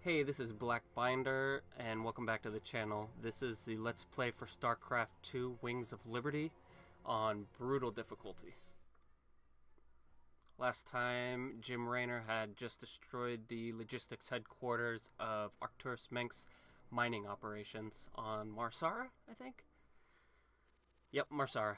Hey, this is Black Binder, and welcome back to the channel. This is the Let's Play for Starcraft 2 Wings of Liberty on Brutal difficulty. Last time, Jim Raynor had just destroyed the logistics headquarters of Arcturus Menk's mining operations on Marsara, I think? Yep, Marsara.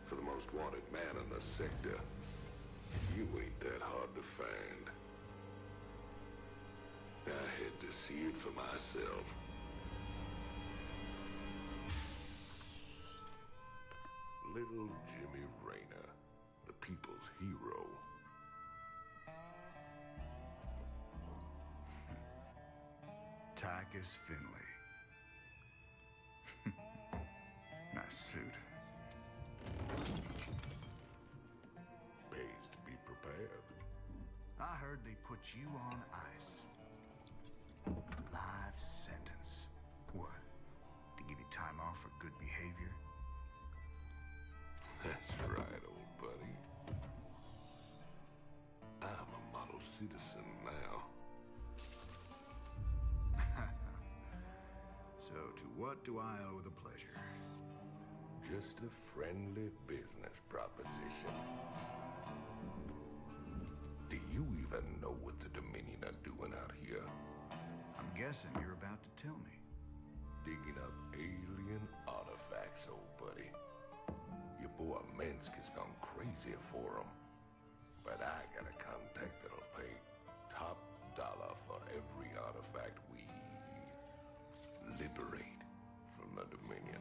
For the most wanted man in the sector, you ain't that hard to find. I had to see it for myself. Little Jimmy Raynor, the people's hero. Tychus Findlay. Nice suit. Pays to be prepared. I heard they put you on ice. Life sentence. What? To give you time off for good behavior? That's right, old buddy. I'm a model citizen now. So to what do I owe the pleasure? Just a friendly business proposition. Do you even know what the Dominion are doing out here? I'm guessing you're about to tell me. Digging up alien artifacts, old buddy. Your boy Minsk has gone crazy for them. But I got a contact that'll pay top dollar for every artifact we liberate from the Dominion.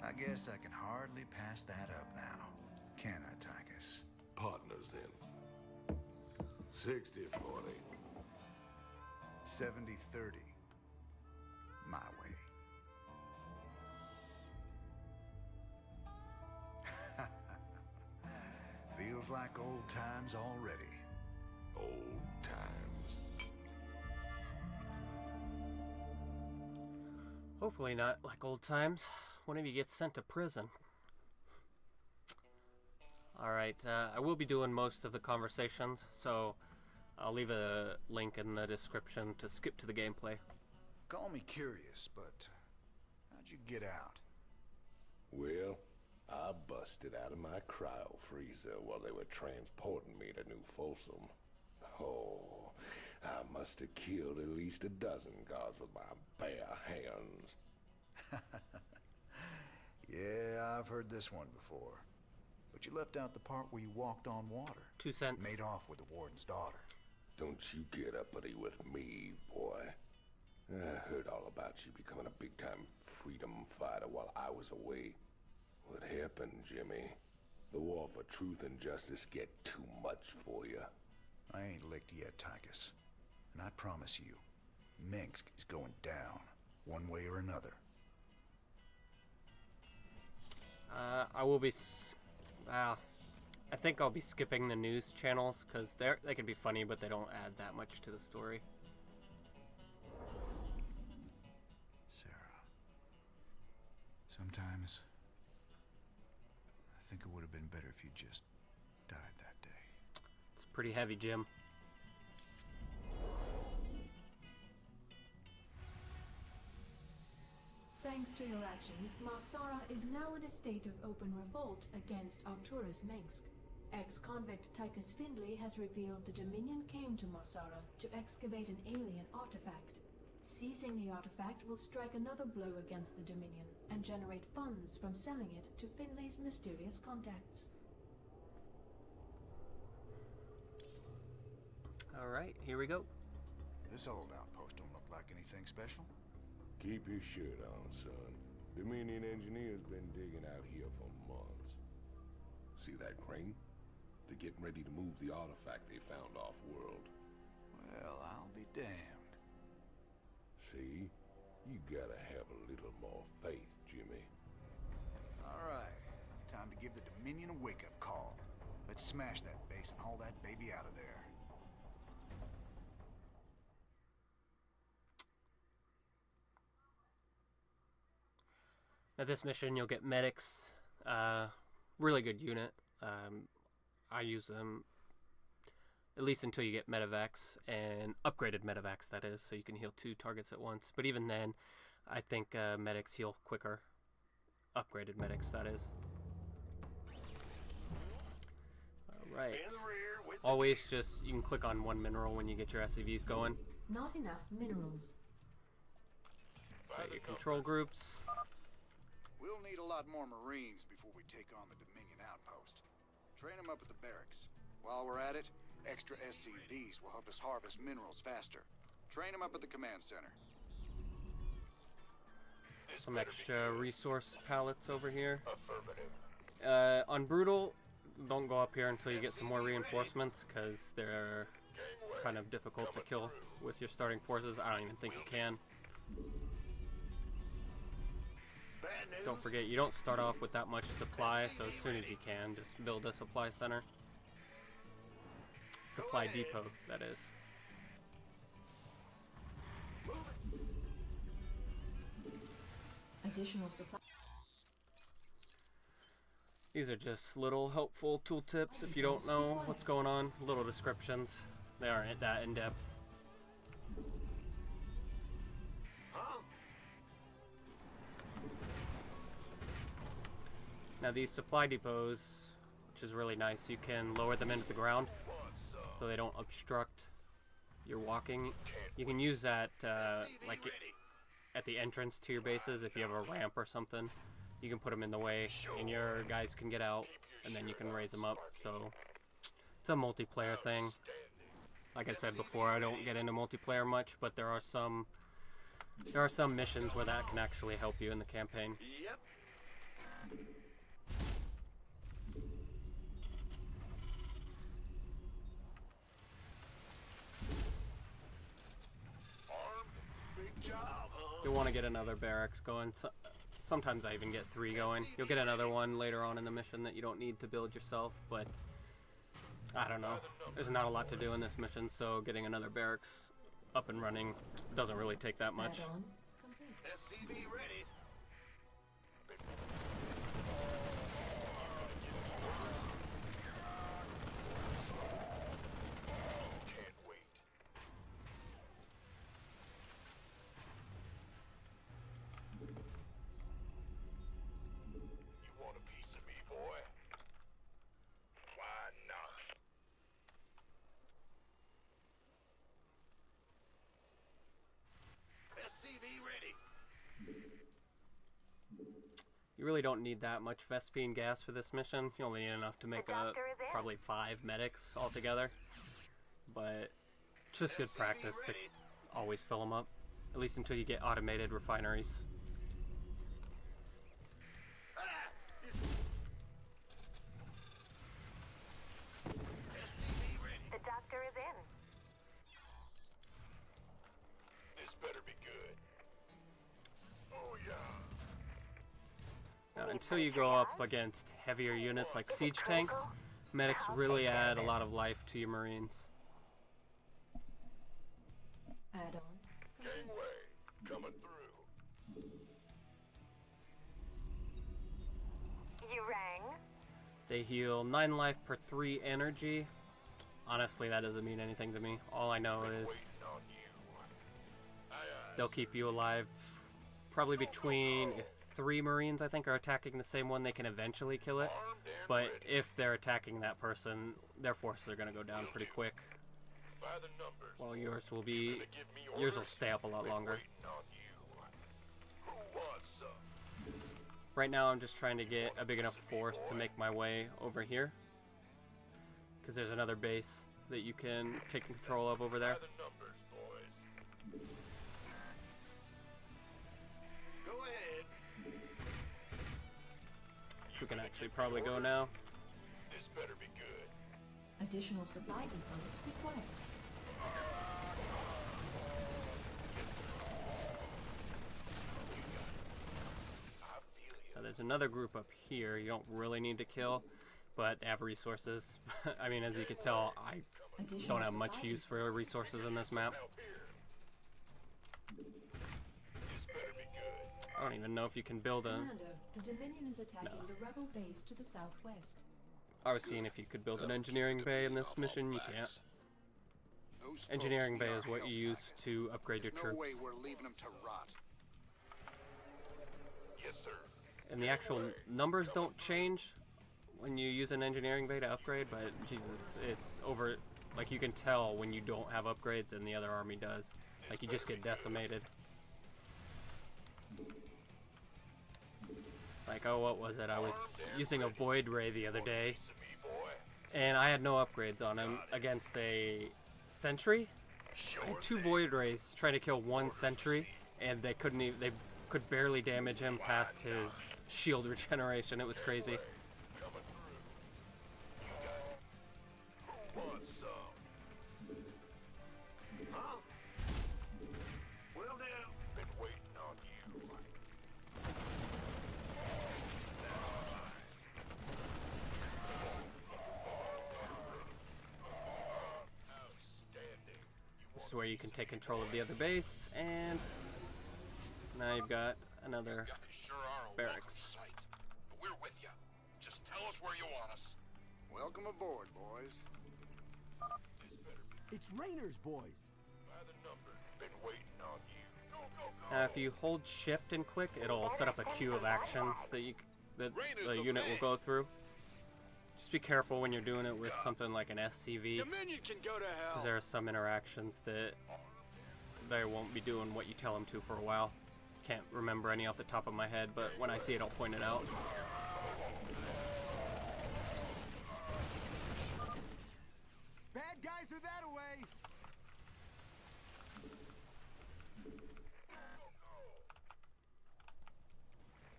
I guess I can hardly pass that up now. Can I, Tychus? Partners then. 60-40. 70-30. My way. Feels like old times already. Old times. Hopefully not like old times. One of you gets sent to prison. Alright, I will be doing most of the conversations, so I'll leave a link in the description to skip to the gameplay. Call me curious, but how'd you get out? Well, I busted out of my cryo freezer while they were transporting me to New Folsom. Oh, I must have killed at least a dozen guards with my bare hands. Yeah, I've heard this one before. But you left out the part where you walked on water. 2 cents. Made off with the warden's daughter. Don't you get uppity with me, boy. I heard all about you becoming a big-time freedom fighter while I was away. What happened, Jimmy? The war for truth and justice get too much for you. I ain't licked yet, Tychus. And I promise you, Minsk is going down, one way or another. I will be... I think I'll be skipping the news channels, because they can be funny, but they don't add that much to the story. Sarah. Sometimes I think it would have been better if you just died that day. It's pretty heavy, Jim. Thanks to your actions, Marsara is now in a state of open revolt against Arcturus Menksk. Ex-convict Tychus Findlay has revealed the Dominion came to Marsara to excavate an alien artifact. Seizing the artifact will strike another blow against the Dominion and generate funds from selling it to Findlay's mysterious contacts. Alright, here we go. This old outpost don't look like anything special. Keep your shirt on, son. The Dominion engineers been digging out here for months. See that crane? They're getting ready to move the artifact they found off-world. Well, I'll be damned. See? You gotta have a little more faith, Jimmy. All right. Time to give the Dominion a wake-up call. Let's smash that base and haul that baby out of there. At this mission, you'll get medics. Really good unit. I use them at least until you get medevacs, and upgraded medevacs, that is, so you can heal 2 targets at once. But even then, I think medics heal quicker. Upgraded medics, that is. Alright. Always just, you can click on one mineral when you get your SCVs going. Not enough minerals. Set your control groups. We'll need a lot more Marines before we take on the Dominion outpost. Train them up at the barracks. While we're at it, extra SCVs will help us harvest minerals faster. Train them up at the command center. Some extra resource pallets over here. On Brutal, don't go up here until you get some more reinforcements, because they're kind of difficult to kill with your starting forces. I don't even think you can. Don't forget, you don't start off with that much supply, so as soon as you can, just build a supply center. Supply depot, that is. Additional supply. These are just little helpful tooltips if you don't know what's going on. Little descriptions. They aren't that in-depth. Now these supply depots, which is really nice, you can lower them into the ground so they don't obstruct your walking. You can use that like at the entrance to your bases if you have a ramp or something. You can put them in the way and your guys can get out, and then you can raise them up. So it's a multiplayer thing. Like I said before, I don't get into multiplayer much, but there are some missions where that can actually help you in the campaign. Yep. You'll want to get another barracks going. So, sometimes I even get 3 going. You'll get another one later on in the mission that you don't need to build yourself, but I don't know. There's not a lot to do in this mission, so getting another barracks up and running doesn't really take that much. Add-on complete. SCV ready. Can't wait. You want a piece of me, boy? Why not? SCV ready. You really don't need that much Vespine gas for this mission. You only need enough to make probably 5 medics altogether. But it's just good practice to always fill them up, at least until you get automated refineries. SCV ready. The doctor is in. This better be good. Oh yeah. Now, until you go up against heavier units like siege tanks, medics really add a lot of life to your Marines. Add-on complete. Gangway, coming through. You rang? They heal 9 life per 3 energy. Honestly, that doesn't mean anything to me. All I know is Waiting on you. Aye, aye. they'll keep you alive. Probably between, if 3 Marines I think are attacking the same one, they can eventually kill it. Armed and But ready. if they're attacking that person, their forces are going to go down pretty quick. By the numbers. While yours will be, Gonna give me yours will orders? stay up a lot Been longer. waiting on you. Who wants some? Right now I'm just trying to get a big enough force to make my way over here. Because there's another base that you can take control of over there. By the numbers, boys. which we can actually probably go now. This better be good. Additional supply depots required. Now, there's another group up here you don't really need to kill, but they have resources. I mean, as you can tell, I don't have much use for resources in this map. I don't even know if you can build a... Commander, the Dominion is attacking the rebel base to the southwest. I was seeing if you could build an engineering bay in this mission. You can't. Those Engineering folks bay need is our what help, you use Tychus. to upgrade your There's no way troops. we're leaving them to rot. Yes, sir. And the actual numbers don't change when you use an engineering bay to upgrade, but Jesus, it over... Like, you can tell when you don't have upgrades and the other army does. Like, you just get decimated. Like, oh, what was it? I was using a Void Ray the other day, and I had no upgrades on him against a Sentry. I had 2 Void Rays trying to kill 1 Sentry, and they couldn't even... They could barely damage him past his shield regeneration. It was crazy. Who wants some? Huh? Will do. Been waiting on you. Outstanding. This is where you can take control of the other base, and now you've got another Guys sure are a barracks. welcome sight. But we're with you. Just tell us where you want us. Welcome aboard, boys. This better be It's Rainer's boys. by the numbers. Been waiting on you. Go, go, go. Now, if you hold Shift and click, it'll set up a queue of actions that that the unit will go through. Just be careful when you're doing it with something like an SCV, Dominion can go to because hell. there are some interactions that they won't be doing what you tell them to for a while. Can't remember any off the top of my head, but when I see it, I'll point it out. Bad guys are that away.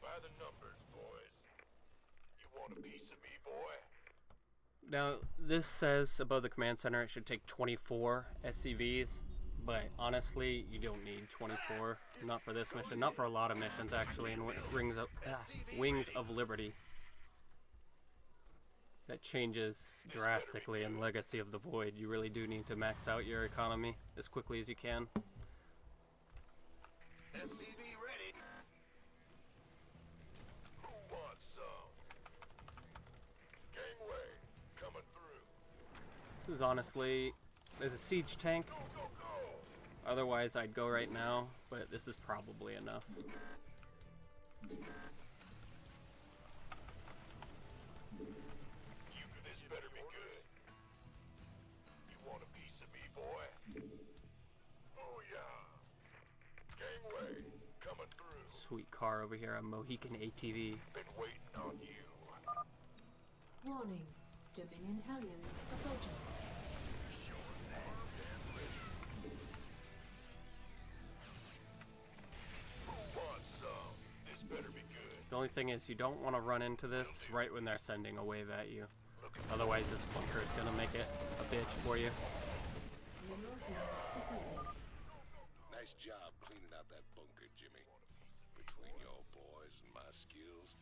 By the numbers, boys. You want a piece of me, boy? Now, this says above the command center it should take 24 SCVs, but honestly, you don't need 24. Not for this mission. Not for a lot of missions, actually, in Wings of Liberty. That changes drastically in Legacy of the Void. You really do need to max out your economy as quickly as you can. SCV ready. Who wants some? Gangway coming through. This is honestly... There's a siege tank. Go, go, go. Otherwise, I'd go right now, but this is probably enough. This better be good. You want a piece of me, boy? Booyah! Gangway coming through. Sweet car over here, a Mohican ATV. Been waiting on you. Warning. Dominion Hellions approaching. Who wants some? This better be good. The only thing is, you don't want to run into this right when they're sending a wave at you. Otherwise, this bunker is going to make it a bitch for you. Mineral field depleted. Nice job cleaning out that bunker, Jimmy. Between your boys and my skills,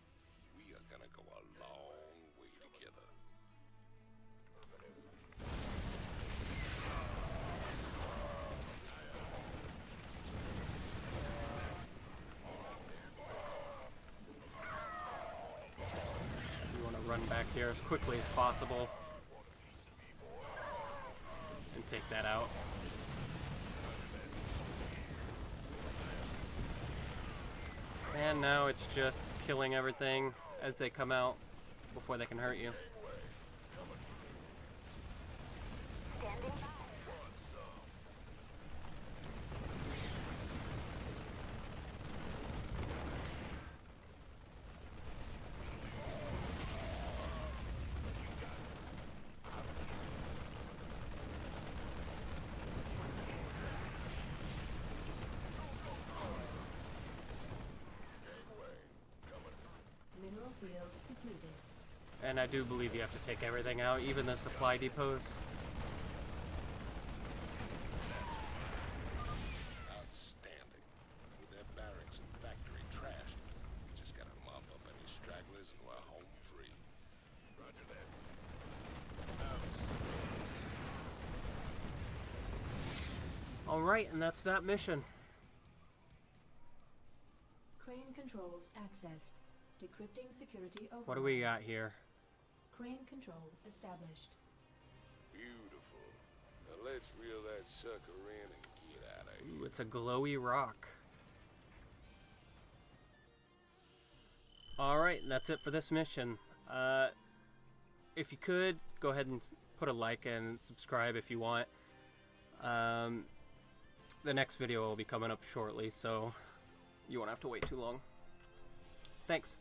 we are gonna go a long way together. You want to run back here as quickly as possible and take that out. And now it's just killing everything as they come out before they can hurt you. Standing by. Mineral field completed. And I do believe you have to take everything out, even the supply depots. Outstanding. With their barracks and factory trashed, we just gotta mop up any stragglers and we're home free. Roger that. Alright, and that's that mission. Crane controls accessed. Decrypting security overrides. What do we got here? Crane control established. Beautiful. Now let's reel that sucker in and get out of here. Ooh, it's a glowy rock. Alright, and that's it for this mission. If you could, go ahead and put a like and subscribe if you want. The next video will be coming up shortly, so you won't have to wait too long. Thanks.